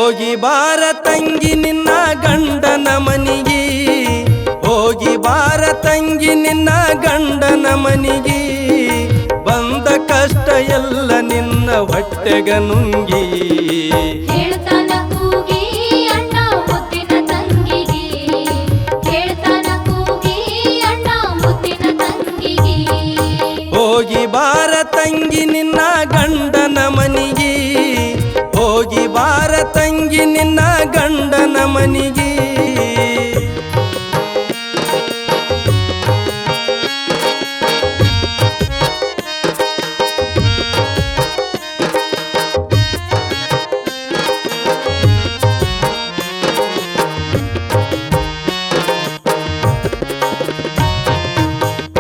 ಹೋಗಿ ಬಾರ ತಂಗಿ ನಿನ್ನ ಗಂಡನ ಮನಿಗೆ, ಹೋಗಿ ಬಾರ ತಂಗಿ ನಿನ್ನ ಗಂಡನ ಮನಿಗೆ, ಬಂದ ಕಷ್ಟ ಎಲ್ಲ ನಿನ್ನ ಹೊಟ್ಟೆಗ ನುಂಗಿ. ಹೇಳ್ತಾನ ಕೂಗಿ ಅಣ್ಣ ಮುತ್ತಿನ ತಂಗಿಗೆ, ಹೇಳ್ತಾನ ಕೂಗಿ ಅಣ್ಣ ಮುತ್ತಿನ ತಂಗಿಗೆ. ಹೋಗಿ ಬಾರ ತಂಗಿ ನಿನ್ನ ಗಂಡನ ಮನಿಗೆ, ಹೋಗಿ ಬಾರ ತಂಗಿ ನಿನ್ನ ಗಂಡನ ಮನಿಗೆ.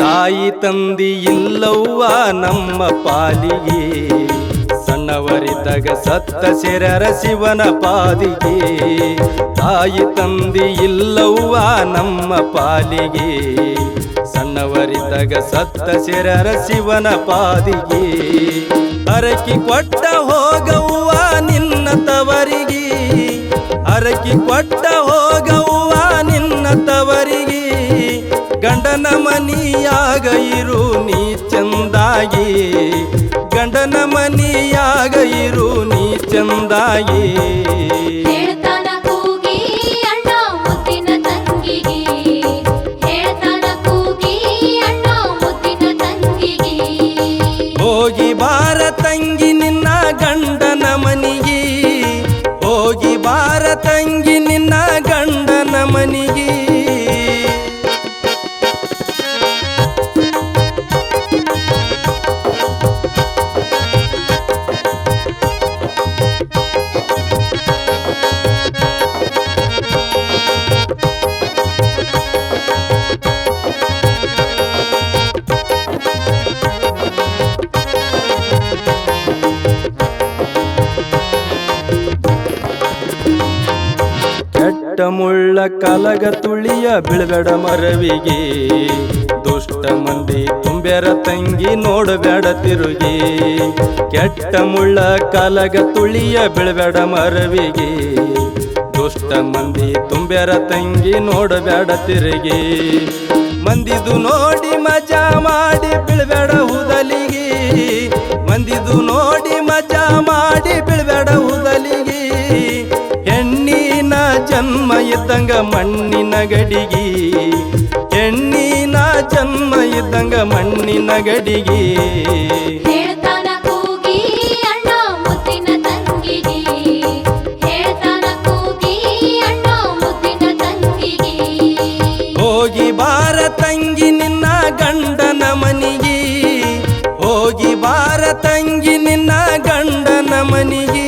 ತಾಯಿ ತಂದಿ ಇಲ್ಲವ್ವ ನಮ್ಮ ಪಾಲಿಗೆ, ಸಣ್ಣವರಿದ್ದಾಗ ಸತ್ತ ಸಿರರ ಶಿವನ ಪಾದಿಗೆ. ತಾಯಿ ತಂದಿ ಇಲ್ಲವ್ವ ನಮ್ಮ ಪಾಲಿಗೆ, ಸಣ್ಣವರಿದ್ದಾಗ ಸತ್ತ ಸಿರರ ಶಿವನ ಪಾದಿಗೆ. ಹರಕಿ ಕೊಟ್ಟ ಹೋಗವ್ವ ನಿನ್ನ ತವರಿಗೆ, ಹರಕಿ ಕೊಟ್ಟ ಹೋಗವ್ವ ನಿನ್ನ ತವರಿಗೆ. ಗಂಡನ ಮನಿಯಾಗ ಇರು ನೀ ಚಂದಾಗಿ, ಗಂಡನ ಮನಿಯಾಗ ಇರು ನೀ ಚಂದಾಗಿ. ಹೇಳ್ತಾನ ಕೂಗಿ ಅಣ್ಣ ಮುತ್ತಿನ ತಂಗಿಗೆ, ಹೇಳ್ತಾನ ಕೂಗಿ ಅಣ್ಣ ಮುತ್ತಿನ ತಂಗಿಗೆ. ಹೋಗಿ ಬಾರ ತಂಗಿ ನಿನ್ನ ಗಂಡನ ಮನಿಗೆ, ಹೋಗಿ ಬಾರ ತಂಗಿ ನಿನ್ನ ಗಂಡನ ಮನಿಗೆ. ಕೆಟ್ಟ ಮುಳ್ಳ ಕಲಗ ತುಳಿಯ ಬಿಳಬೇಡ ಮರವಿಗೆ, ದುಷ್ಟ ಮಂದಿ ತುಂಬ್ಯಾರ ತಂಗಿ ನೋಡಬೇಡ ತಿರುಗಿ. ಕೆಟ್ಟ ಮುಳ್ಳ ಕಲಗ ತುಳಿಯ ಬಿಳಬೇಡ ಮರವಿಗೆ, ದುಷ್ಟ ಮಂದಿ ತುಂಬ್ಯಾರ ತಂಗಿ ನೋಡಬೇಡ ತಿರುಗಿ. ಮಂದಿದು ನೋಡಿ ಮಜಾ ಮಾಡಿ ಬಿಳಬೇಡ ಹುದಲಿಗೆ, ಮಂದಿದು ನೋಡಿ ಮಜಾ ಮಾಡಿ ಬಿಳಬೇಡ ಹುದಲಿಗೆ. ಹೆಣ್ಣಿನ ಜನ್ಮ ಇದ್ದಂಗ ಮಣ್ಣಿನ ಗಡಿಗೆ, ಹೆಣ್ಣಿನ ಜನ್ಮ ಇದ್ದಂಗ ಮಣ್ಣಿನ ಗಡಿಗೆ. ಹೇಳ್ತಾನ ಕೂಗಿ ಅಣ್ಣ ಮುತ್ತಿನ ತಂಗಿಗೆ, ಹೇಳ್ತಾನ ಕೂಗಿ ಅಣ್ಣ ಮುತ್ತಿನ ತಂಗಿಗೆ. ಹೋಗಿ ಬಾರ ತಂಗಿ ನಿನ್ನ ಗಂಡನ ಮನಿಗೆ, ಹೋಗಿ ಬಾರ ತಂಗಿ ನಿನ್ನ ಗಂಡನ ಮನಿಗೆ.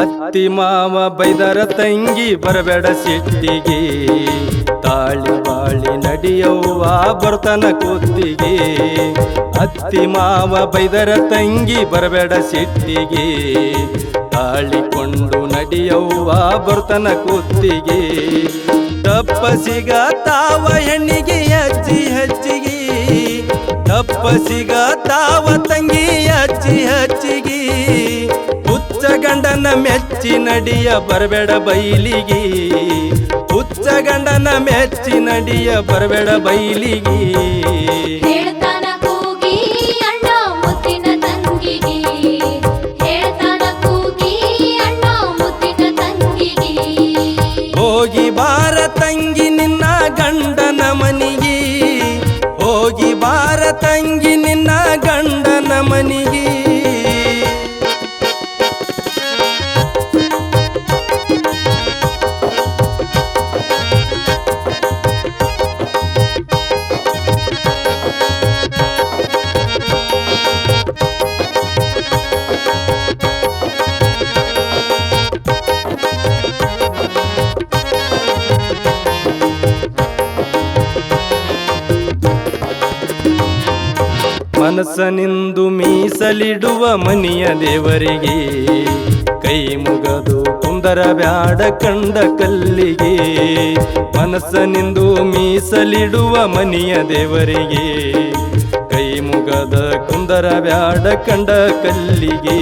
ಅತ್ತಿ ಮಾವ ಬೈದರ ತಂಗಿ ಬರಬೇಡ ಸಿಟ್ಟಿಗೆ, ತಾಳಿ ಬಾಳಿ ನಡಿಯವ್ವ ಬರ್ತನ ಕುತ್ತಿಗೆ. ಅತ್ತಿ ಮಾವ ಬೈದರ ತಂಗಿ ಬರಬೇಡ ಸಿಟ್ಟಿಗೆ, ತಾಳಿಕೊಂಡು ನಡಿಯವ್ವ ಬರ್ತನ ಕುತ್ತಿಗೆ. ತಪ್ಪಸಿಗ ತಾವ ಹೆಣ್ಣಿಗೆ ಹಚ್ಚಿ ಹಚ್ಚಿಗೆ, ತಪ್ಪಸಿಗ ತಾವ ತಂಗಿ ಹಚ್ಚಿ ಹಚ್ಚಿಗೆ. ಹುಚ್ಚ ಗಂಡನ ಮೆಚ್ಚಿ ನಡಿಯ ಬರಬೇಡ ಬೈಲಿಗೆ, ಹುಚ್ಚ ಗಂಡನ ಮೆಚ್ಚಿ ನಡಿಯ ಬರಬೇಡ ಬೈಲಿಗೆ. ಹೇಳ್ತಾನ ಕೂಗಿ ಅಣ್ಣ ಮುತ್ತಿನ ತಂಗಿಗೆ, ಹೇಳ್ತಾನ ಕೂಗಿ ಅಣ್ಣ ಮುತ್ತಿನ ತಂಗಿಗೆ. ಹೋಗಿ ಬಾರ ತಂಗಿ ನಿನ್ನ ಗಂಡನ ಮನಿಗೆ, ಹೋಗಿ ಬಾರ ತಂಗಿ ನಿನ್ನ ಗಂಡನ ಮನಿಗೆ. ಮನಸ್ಸನಿಂದು ಮೀಸಲಿಡುವ ಮನಿಯ ದೇವರಿಗೆ ಕೈ ಮುಗದು ಕುಂದರಬ್ಯಾಡ ಕಂಡ ಕಲ್ಲಿಗೆ ಮನಸ್ಸನಿಂದು ಮೀಸಲಿಡುವ ಮನಿಯ ದೇವರಿಗೆ ಕೈ ಮುಗದ ಕುಂದರಬ್ಯಾಡ ಕಂಡ ಕಲ್ಲಿಗೆ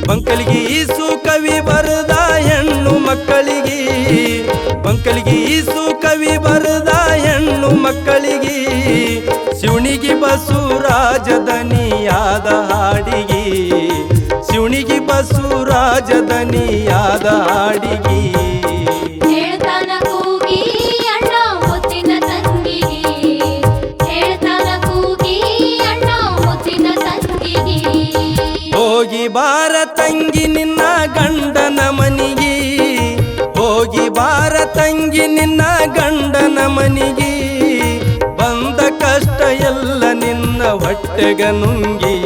ಬಂಕಲಿಗೆ ಈಸು ಕವಿ ಬರದ ಹೆಣ್ಣು ಮಕ್ಕಳಿಗೆ ಬಂಕಲಿಗೆ ಈಸು ಕವಿ ಬರದ ಹೆಣ್ಣು ಮಕ್ಕಳಿಗೆ ಶಿವನಿಗೆ ಬಸವರಾಜದನಿಯಾದ ಹಾಡಿಗೆ ಶಿವನಿಗೆ ಬಸವರಾಜದನಿಯಾದ ಹಾಡಿಗೆ ಹೇಳ್ತಾನ ಕೂಗಿ ಅಣ್ಣ ಮುತ್ತಿನ ತಂಗಿಗೆ ಹೇಳ್ತಾನ ಕೂಗಿ ಅಣ್ಣ ಮುತ್ತಿನ ತಂಗಿಗೆ ಹೋಗಿ ಬಾರ ತಂಗಿ ನಿನ್ನ ಗಂಡನ ಮನಿಗೆ ಹೋಗಿ ಬಾರ ತಂಗಿ ನಿನ್ನ ಗಂಡನ ಮನಿಗೆ ಬಂದ ಕಷ್ಟ ಎಲ್ಲ ನಿನ್ನ ಹೊಟ್ಟೆಗ ನುಂಗಿ